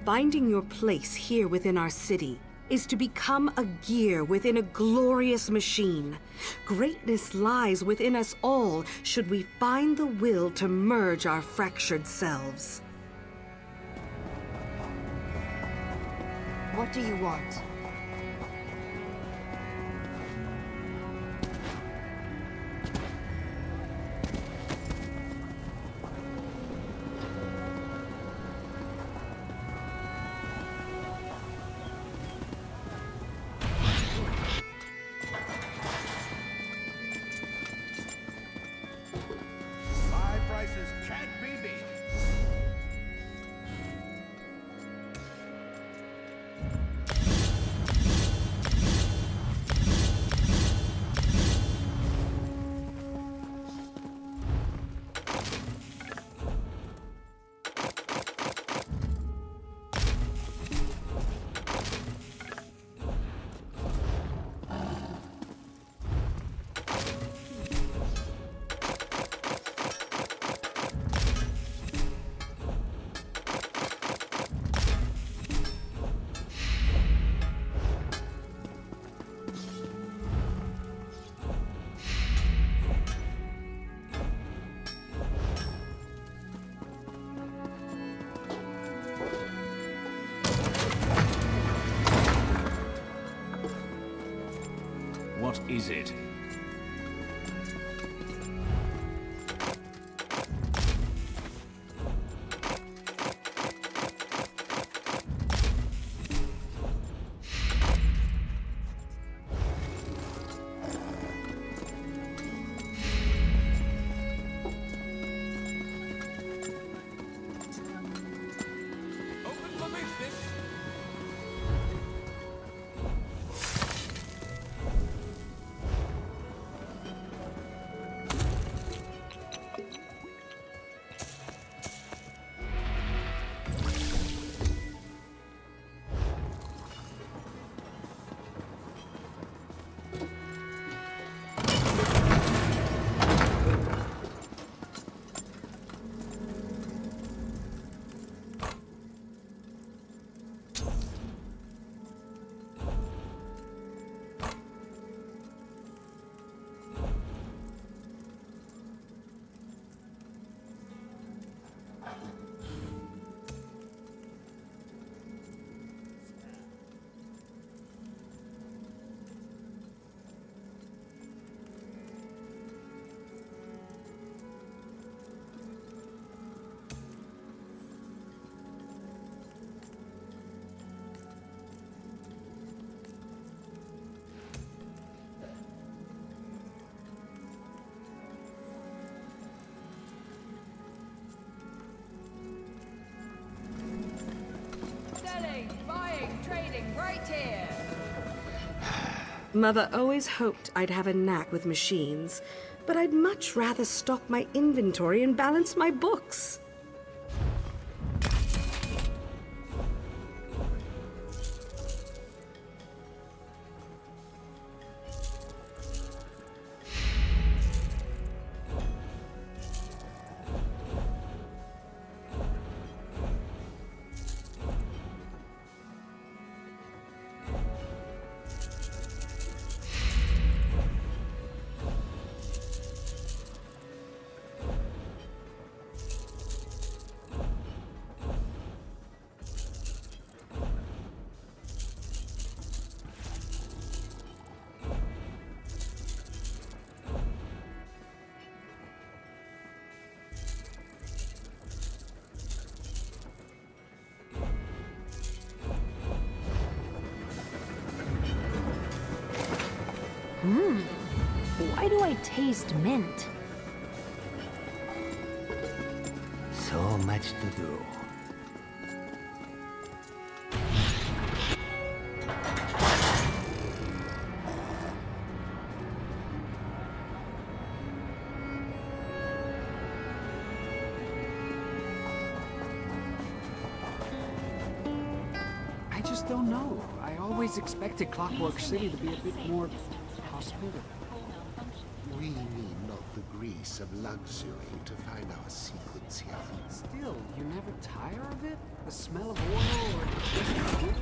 Finding your place here within our city is to become a gear within a glorious machine. Greatness lies within us all should we find the will to merge our fractured selves. What do you want? What is it? Mother always hoped I'd have a knack with machines, but I'd much rather stock my inventory and balance my books. Why do I taste mint? So much to do. I just don't know. I always expected Clockwork City to be a bit more hospitable. We need not the increase of luxury to find our secrets here. Still, you never tire of it? The smell of oil or just food?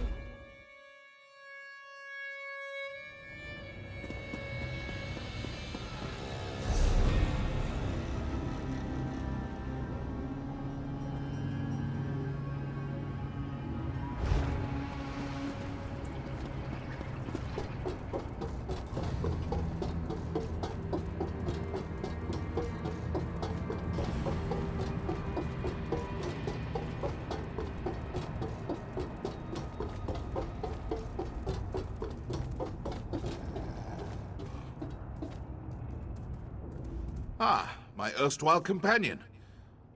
Ah, my erstwhile companion.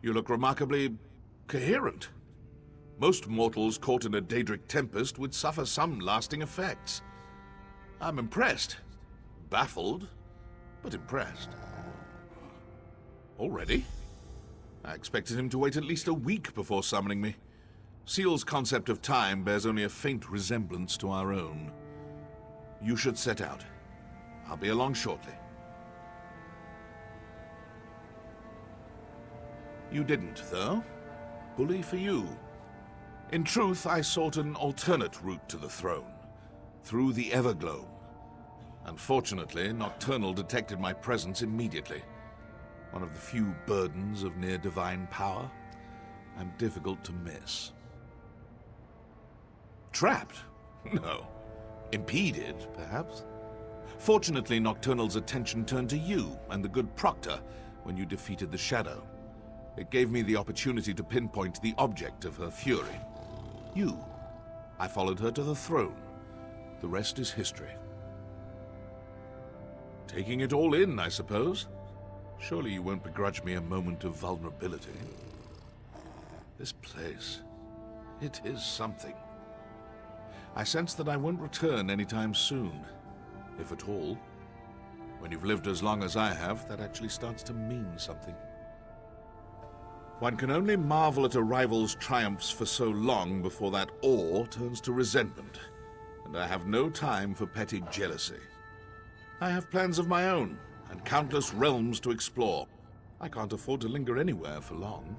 You look remarkably coherent. Most mortals caught in a Daedric tempest would suffer some lasting effects. I'm impressed. Baffled, but impressed. Already? I expected him to wait at least a week before summoning me. Seal's concept of time bears only a faint resemblance to our own. You should set out. I'll be along shortly. You didn't, though. Bully for you. In truth, I sought an alternate route to the throne, through the Evergloam. Unfortunately, Nocturnal detected my presence immediately. One of the few burdens of near-divine power. I'm difficult to miss. Trapped? No. Impeded, perhaps? Fortunately, Nocturnal's attention turned to you and the good Proctor when you defeated the Shadow. It gave me the opportunity to pinpoint the object of her fury. You. I followed her to the throne. The rest is history. Taking it all in, I suppose. Surely you won't begrudge me a moment of vulnerability. This place, it is something. I sense that I won't return anytime soon, if at all. When you've lived as long as I have, that actually starts to mean something. One can only marvel at a rival's triumphs for so long before that awe turns to resentment, and I have no time for petty jealousy. I have plans of my own, and countless realms to explore. I can't afford to linger anywhere for long.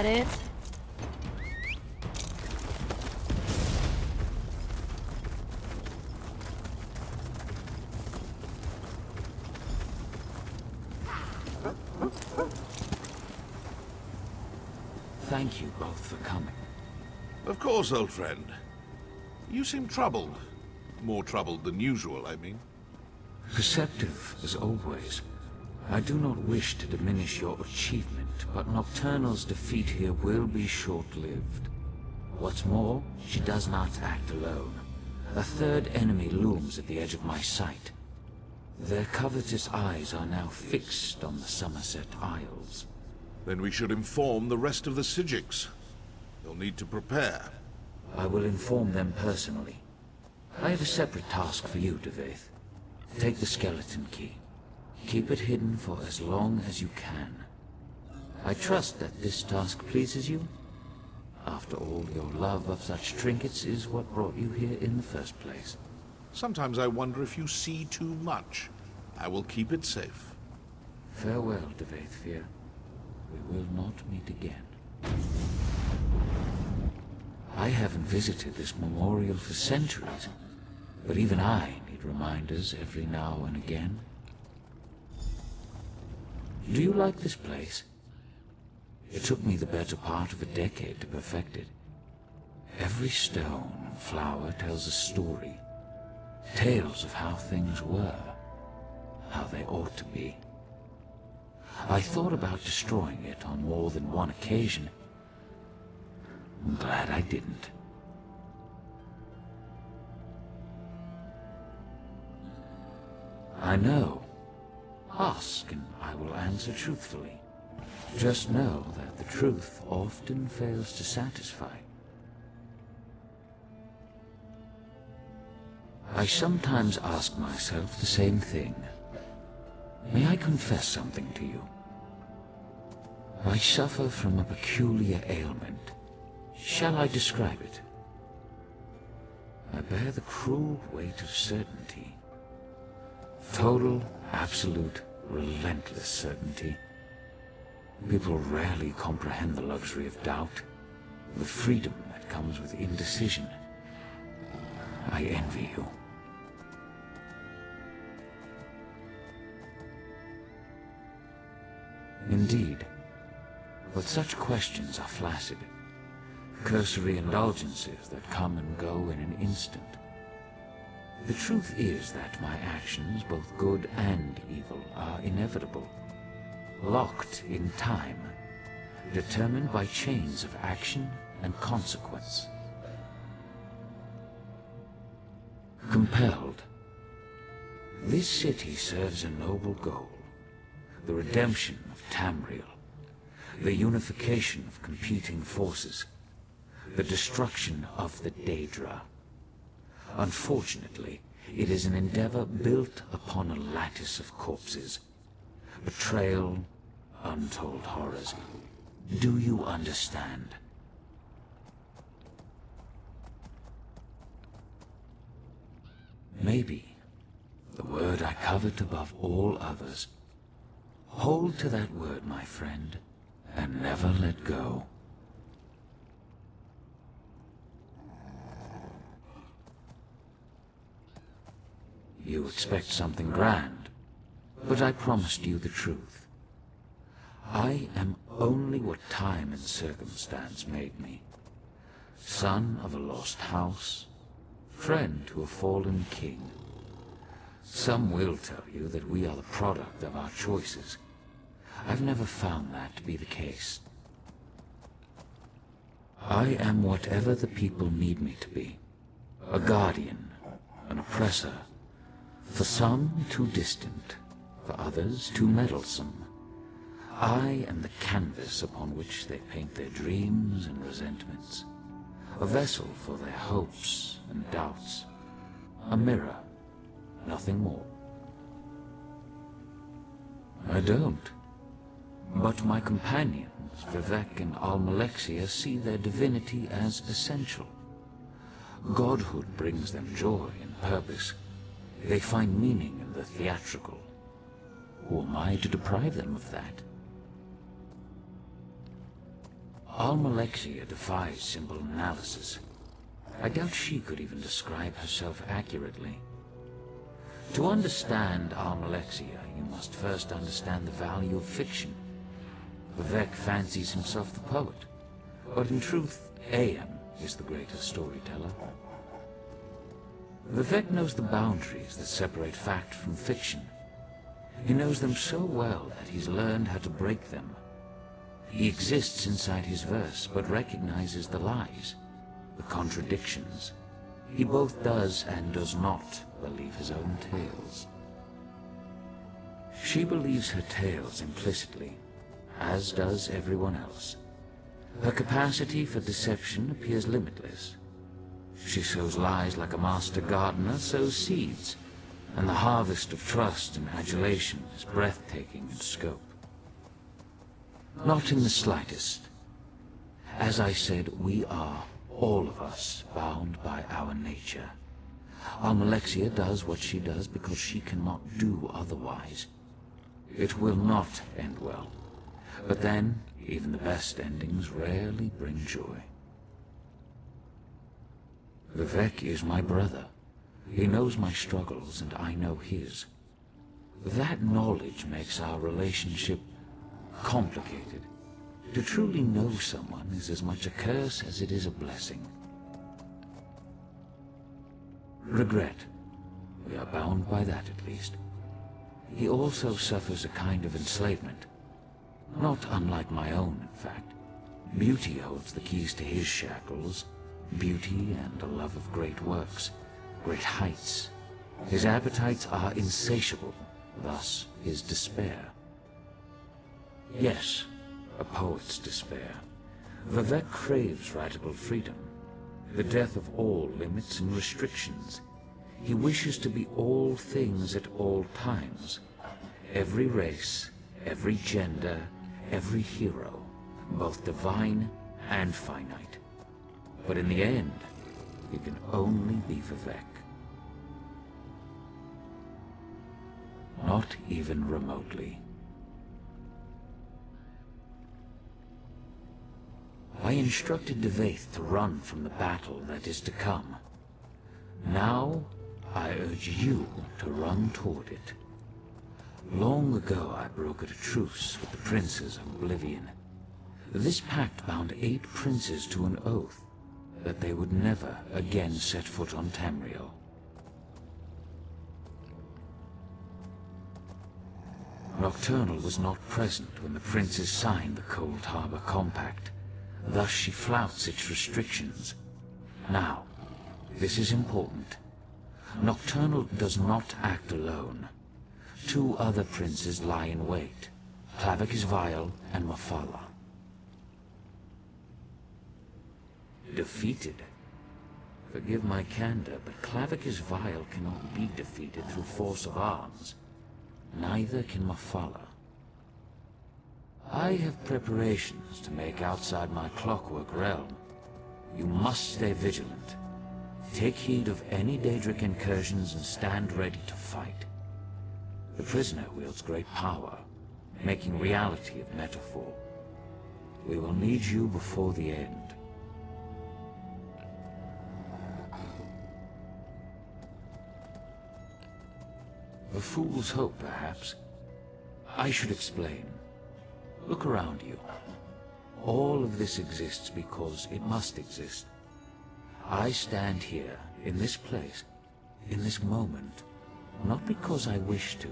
that it? Thank you both for coming. Of course, old friend. You seem troubled. More troubled than usual, I mean. Perceptive, as always. I do not wish to diminish your achievement, but Nocturnal's defeat here will be short-lived. What's more, she does not act alone. A third enemy looms at the edge of my sight. Their covetous eyes are now fixed on the Somerset Isles. Then we should inform the rest of the Sijiks. They'll need to prepare. I will inform them personally. I have a separate task for you, Devaith. Take the skeleton key. Keep it hidden for as long as you can. I trust that this task pleases you. After all, your love of such trinkets is what brought you here in the first place. Sometimes I wonder if you see too much. I will keep it safe. Farewell, Devaithfir. We will not meet again. I haven't visited this memorial for centuries, but even I need reminders every now and again. Do you like this place? It took me the better part of a decade to perfect it. Every stone and flower tells a story. Tales of how things were, how they ought to be. I thought about destroying it on more than one occasion. I'm glad I didn't. I know. Ask, and I will answer truthfully. Just know that the truth often fails to satisfy. I sometimes ask myself the same thing. May I confess something to you? I suffer from a peculiar ailment. Shall I describe it? I bear the cruel weight of certainty. Total, absolute, relentless certainty. People rarely comprehend the luxury of doubt, the freedom that comes with indecision. I envy you. Indeed, but such questions are flaccid, cursory indulgences that come and go in an instant. The truth is that my actions, both good and evil, are inevitable, locked in time, determined by chains of action and consequence. Compelled. This city serves a noble goal, the redemption of Tamriel, the unification of competing forces, the destruction of the Daedra. Unfortunately, it is an endeavor built upon a lattice of corpses. Betrayal, untold horrors. Do you understand? Maybe the word I covet above all others. Hold to that word, my friend, and never let go. You expect something grand, but I promised you the truth. I am only what time and circumstance made me. Son of a lost house, friend to a fallen king. Some will tell you that we are the product of our choices. I've never found that to be the case. I am whatever the people need me to be. A guardian, an oppressor. For some, too distant. For others, too meddlesome. I am the canvas upon which they paint their dreams and resentments. A vessel for their hopes and doubts. A mirror, nothing more. I don't. But my companions, Vivek and Almalexia, see their divinity as essential. Godhood brings them joy and purpose. They find meaning in the theatrical. Who am I to deprive them of that? Almalexia defies simple analysis. I doubt she could even describe herself accurately. To understand Almalexia, you must first understand the value of fiction. Vivek fancies himself the poet, but in truth, AM is the greater storyteller. Vivek knows the boundaries that separate fact from fiction. He knows them so well that he's learned how to break them. He exists inside his verse, but recognizes the lies, the contradictions. He both does and does not believe his own tales. She believes her tales implicitly, as does everyone else. Her capacity for deception appears limitless. She sows lies like a master gardener sows seeds, and the harvest of trust and adulation is breathtaking in scope. Not in the slightest. As I said, we are, all of us, bound by our nature. Almalexia does what she does because she cannot do otherwise. It will not end well. But then, even the best endings rarely bring joy. Vivek is my brother. He knows my struggles and I know his. That knowledge makes our relationship complicated. To truly know someone is as much a curse as it is a blessing. Regret. We are bound by that at least. He also suffers a kind of enslavement. Not unlike my own, in fact. Beauty holds the keys to his shackles. Beauty and a love of great works, great heights. His appetites are insatiable, thus his despair. Yes, a poet's despair. Vivek craves writable freedom, the death of all limits and restrictions. He wishes to be all things at all times. Every race, every gender, every hero, both divine and finite. But in the end, he can only be Vivek. Not even remotely. I instructed Devaith to run from the battle that is to come. Now, I urge you to run toward it. Long ago I brokered a truce with the princes of Oblivion. This pact bound 8 princes to an oath that they would never again set foot on Tamriel. Nocturnal was not present when the princes signed the Cold Harbor Compact. Thus she flouts its restrictions. Now, this is important. Nocturnal does not act alone. 2 other princes lie in wait, Clavicus Vile and Mafala. Defeated? Forgive my candor, but Clavicus Vile cannot be defeated through force of arms. Neither can Mafala. I have preparations to make outside my clockwork realm. You must stay vigilant. Take heed of any Daedric incursions and stand ready to fight. The prisoner wields great power, making reality of metaphor. We will need you before the end. A fool's hope, perhaps. I should explain. Look around you. All of this exists because it must exist. I stand here, in this place, in this moment, not because I wish to,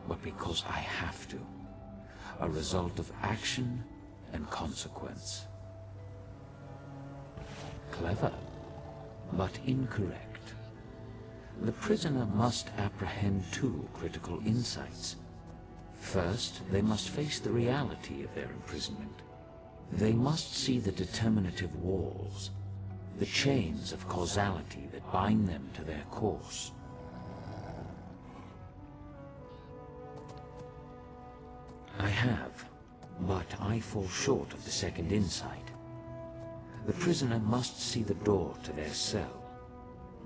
but because I have to. A result of action and consequence. Clever, but incorrect. The prisoner must apprehend 2 critical insights. First, they must face the reality of their imprisonment. They must see the determinative walls, the chains of causality that bind them to their course. I have, but I fall short of the second insight. The prisoner must see the door to their cell.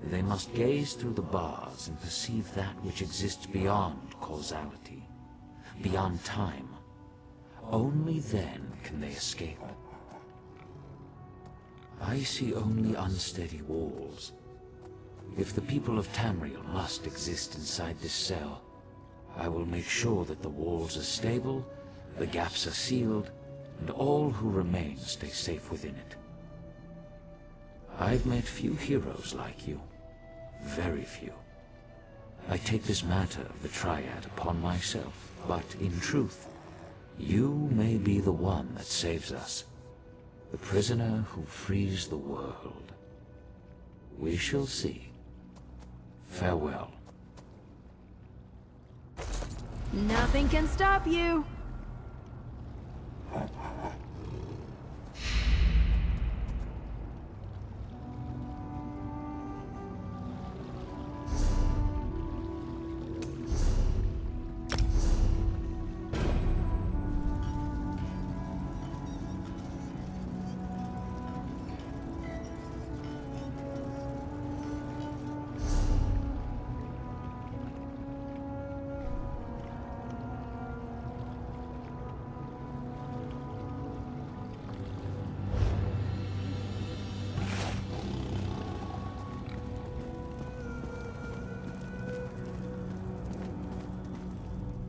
They must gaze through the bars and perceive that which exists beyond causality, beyond time. Only then can they escape. I see only unsteady walls. If the people of Tamriel must exist inside this cell, I will make sure that the walls are stable, the gaps are sealed, and all who remain stay safe within it. I've met few heroes like you. Very few. I take this matter of the Triad upon myself, but in truth, you may be the one that saves us. The prisoner who frees the world. We shall see. Farewell. Nothing can stop you.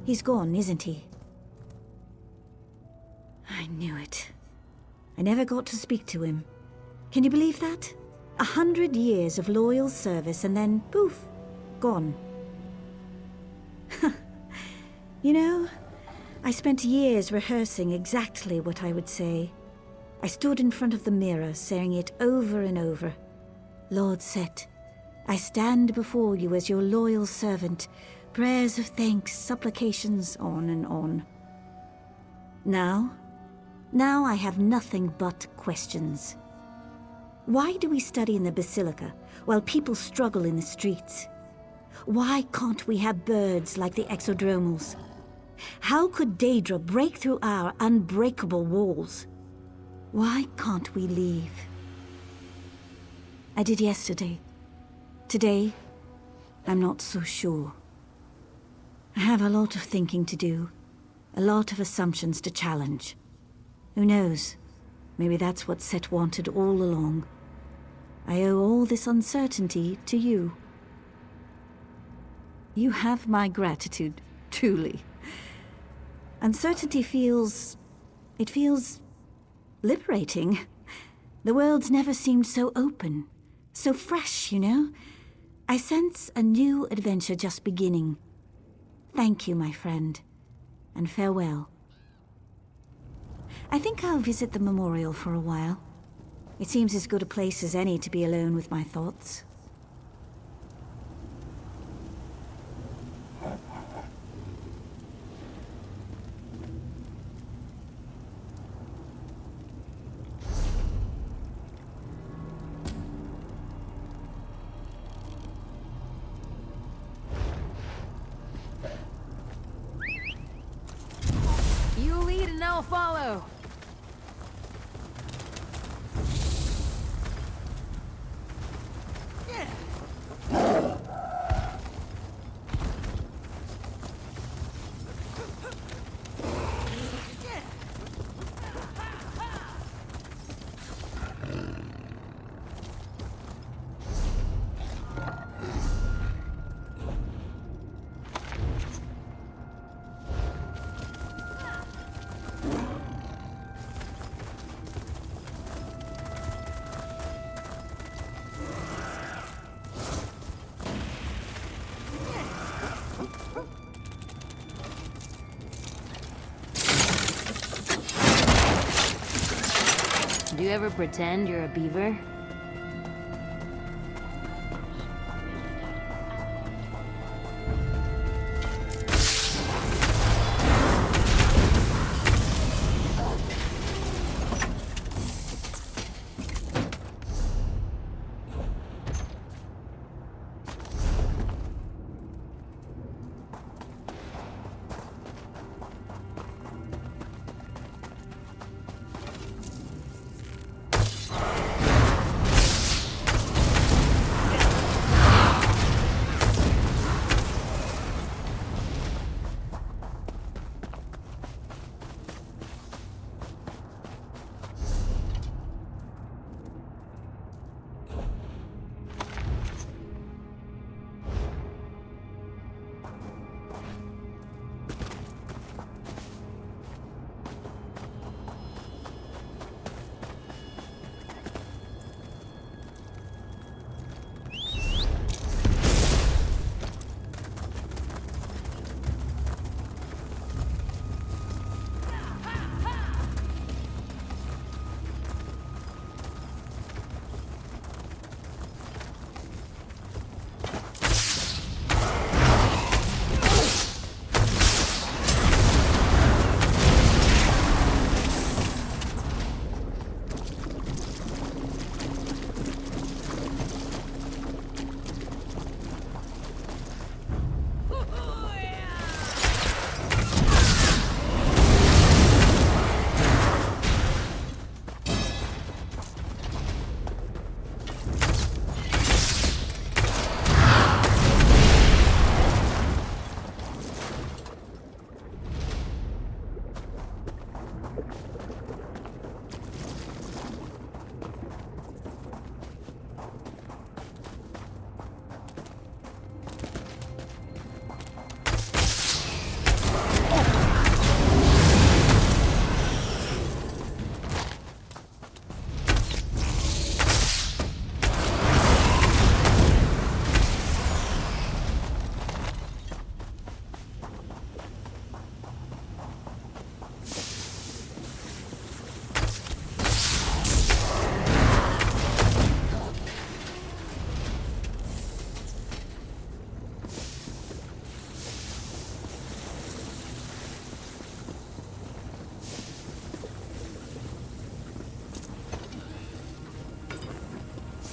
He's gone, isn't he? I knew it. I never got to speak to him. Can you believe that? 100 years of loyal service and then, poof, gone. You know, I spent years rehearsing exactly what I would say. I stood in front of the mirror, saying it over and over. Lord Set, I stand before you as your loyal servant. Prayers of thanks, supplications, on and on. Now I have nothing but questions. Why do we study in the Basilica while people struggle in the streets? Why can't we have birds like the Exodromals? How could Daedra break through our unbreakable walls? Why can't we leave? I did yesterday. Today, I'm not so sure. I have a lot of thinking to do, a lot of assumptions to challenge. Who knows? Maybe that's what Set wanted all along. I owe all this uncertainty to you. You have my gratitude, truly. Uncertainty feels liberating. The world's never seemed so open, so fresh, you know? I sense a new adventure just beginning. Thank you, my friend, and farewell. I think I'll visit the memorial for a while. It seems as good a place as any to be alone with my thoughts. You lead and I'll follow. Do you ever pretend you're a beaver?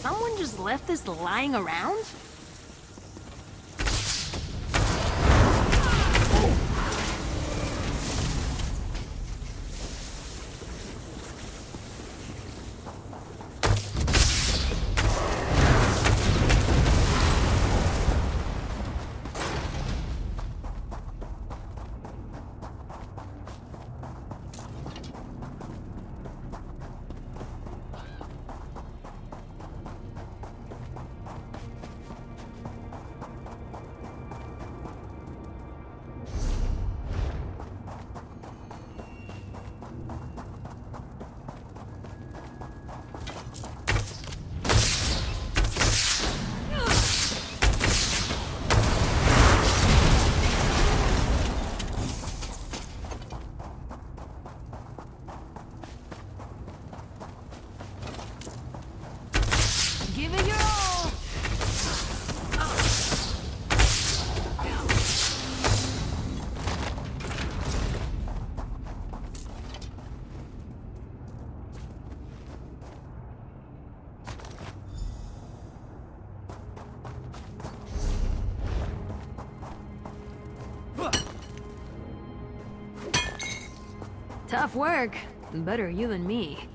Someone just left this lying around? Give it your all! Tough work. Better you than me.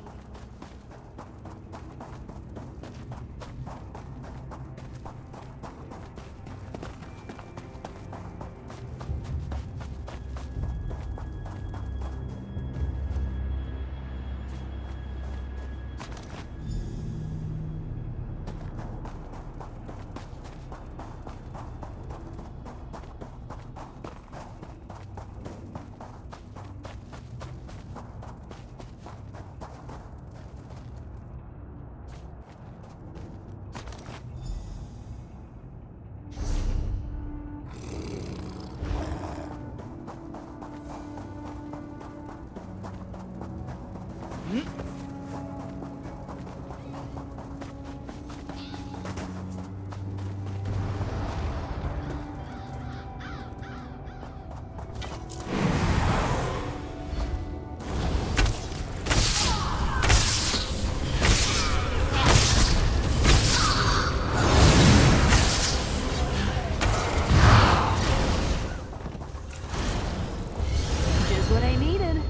Just what I needed.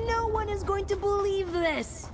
No one is going to believe this.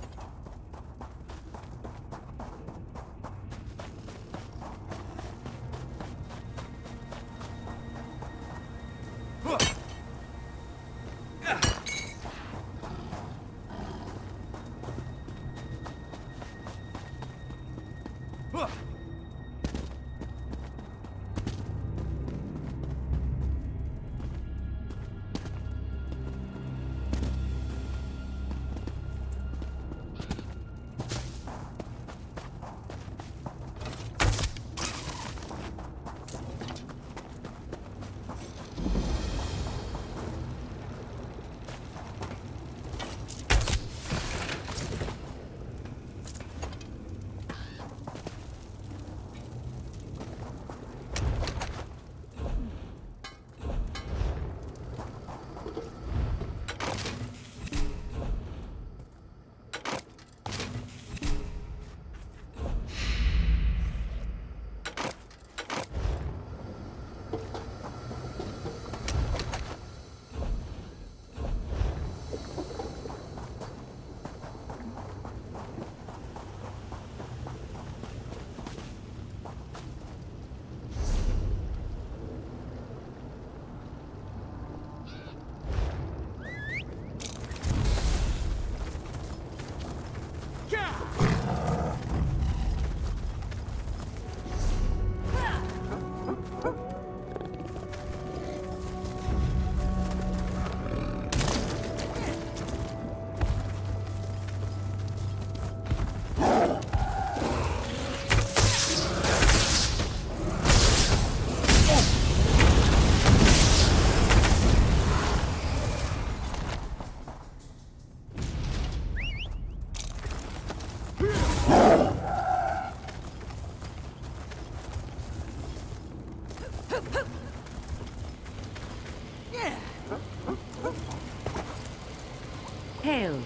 Hail.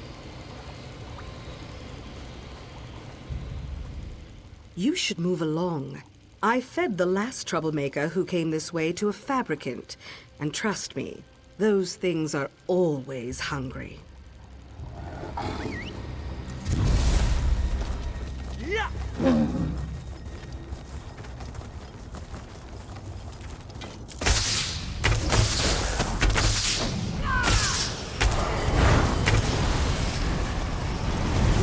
You should move along. I fed the last troublemaker who came this way to a fabricant. And trust me, those things are always hungry.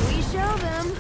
We show them.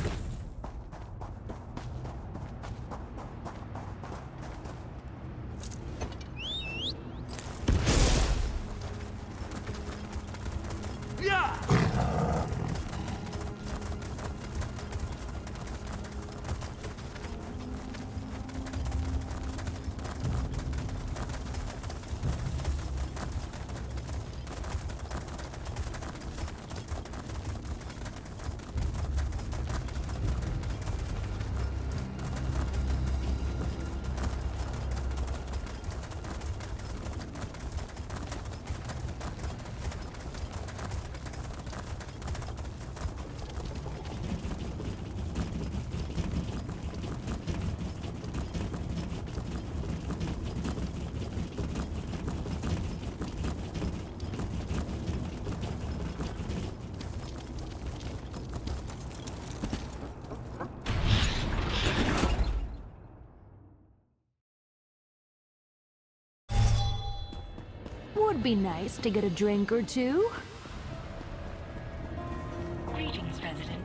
Would be nice to get a drink or two. Greetings, Resident.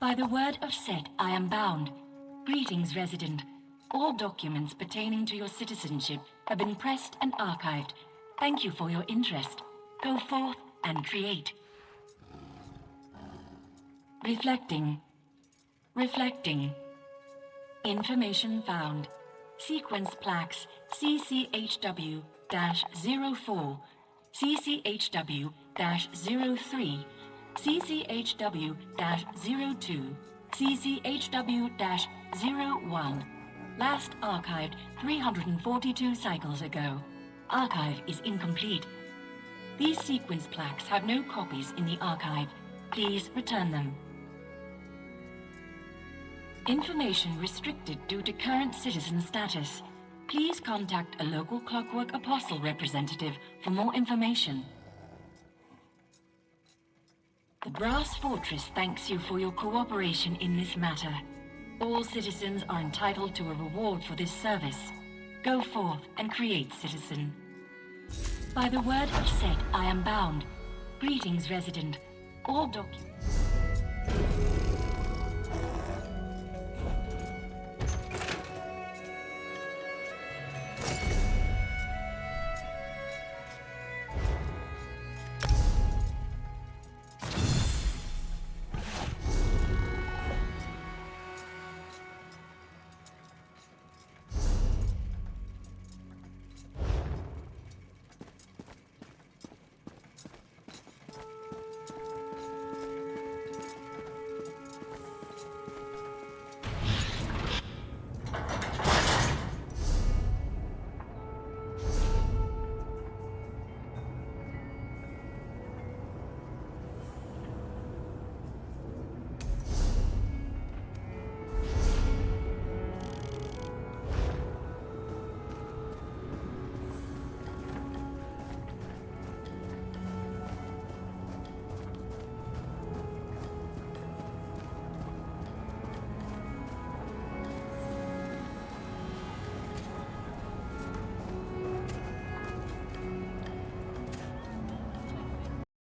By the word of Set, I am bound. Greetings, Resident. All documents pertaining to your citizenship have been pressed and archived. Thank you for your interest. Go forth and create. Reflecting. Reflecting. Information found. Sequence plaques CCHW-04, CCHW-03, CCHW-02, CCHW-01. Last archived 342 cycles ago. Archive is incomplete. These sequence plaques have no copies in the archive. Please return them. Information restricted due to current citizen status. Please contact a local Clockwork Apostle representative for more information. The Brass Fortress thanks you for your cooperation in this matter. All citizens are entitled to a reward for this service. Go forth and create, citizen. By the word of Set, I am bound. Greetings, Resident. All documents...